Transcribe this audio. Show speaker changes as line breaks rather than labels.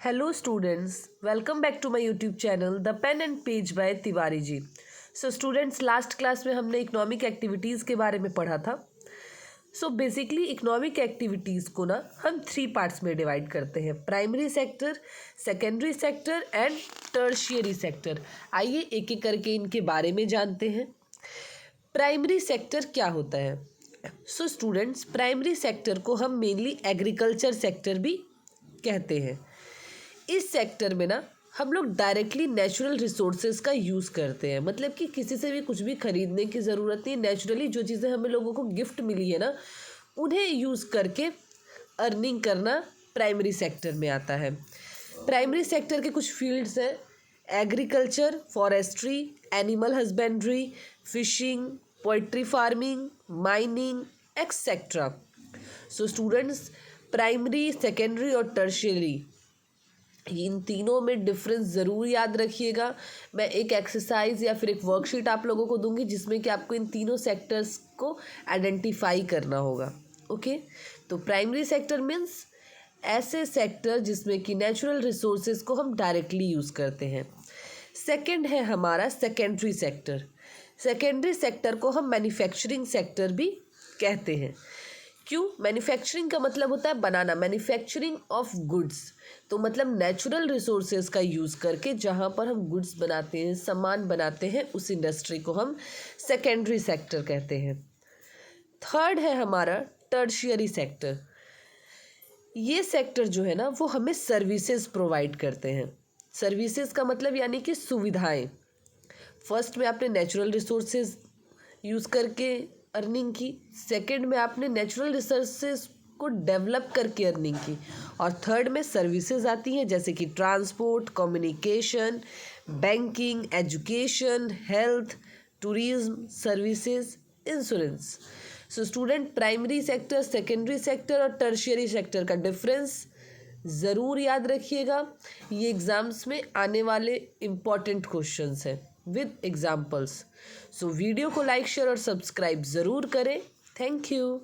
Hello students, welcome back to my YouTube channel The Pen and Page by Tiwari ji. Students last class में हमने economic activities के बारे में पढ़ा था। बेसिकली इकोनॉमिक एक्टिविटीज़ को ना हम 3 पार्ट्स में डिवाइड करते हैं, primary sector, secondary sector and tertiary sector. आइए एक एक करके इनके बारे में जानते हैं। प्राइमरी सेक्टर क्या होता है? स्टूडेंट्स, प्राइमरी सेक्टर को हम मेनली एग्रीकल्चर सेक्टर भी कहते हैं। इस सेक्टर में ना हम लोग डायरेक्टली नेचुरल रिसोर्सेज का यूज़ करते हैं, मतलब कि किसी से भी कुछ भी खरीदने की ज़रूरत नहीं। नेचुरली जो चीज़ें हमें लोगों को गिफ्ट मिली है ना, उन्हें यूज़ करके अर्निंग करना प्राइमरी सेक्टर में आता है। प्राइमरी सेक्टर के कुछ फील्ड्स हैं: agriculture, forestry, animal husbandry, fishing, poultry farming, mining etcetera. Students, primary, secondary और टर्शियरी, इन तीनों में डिफरेंस ज़रूर याद रखिएगा। मैं एक एक्सरसाइज या फिर एक वर्कशीट आप लोगों को दूंगी जिसमें कि आपको इन तीनों सेक्टर्स को आइडेंटिफाई करना होगा। ओके, तो प्राइमरी सेक्टर मीन्स ऐसे सेक्टर जिसमें कि नेचुरल रिसोर्सेज को हम डायरेक्टली यूज़ करते हैं। सेकंड है हमारा सेकेंडरी सेक्टर। सेकेंडरी सेक्टर को हम मैन्युफैक्चरिंग सेक्टर भी कहते हैं। क्यों? मैन्युफैक्चरिंग का मतलब होता है बनाना, मैन्युफैक्चरिंग ऑफ गुड्स। तो मतलब नेचुरल रिसोर्सेज का यूज़ करके जहाँ पर हम गुड्स बनाते हैं, सामान बनाते हैं, उस इंडस्ट्री को हम सेकेंडरी सेक्टर कहते हैं। थर्ड है हमारा टर्शियरी सेक्टर। ये सेक्टर जो है ना, वो हमें सर्विसेज प्रोवाइड करते हैं। सर्विसेज का मतलब यानी कि सुविधाएं। फर्स्ट में आपने नेचुरल रिसोर्सेज यूज़ करके अर्निंग की, सेकंड में आपने नेचुरल रिसोर्सेज को डेवलप करके अर्निंग की, और थर्ड में सर्विसेज आती हैं जैसे कि transport, communication, banking, education, health, tourism services, insurance. Student, primary sector, secondary sector और टर्शियरी सेक्टर का डिफरेंस ज़रूर याद रखिएगा। ये एग्ज़ाम्स में आने वाले इम्पॉर्टेंट क्वेश्चंस हैं विद एग्जाम्पल्स। वीडियो को लाइक, शेयर और सब्सक्राइब ज़रूर करें। Thank you.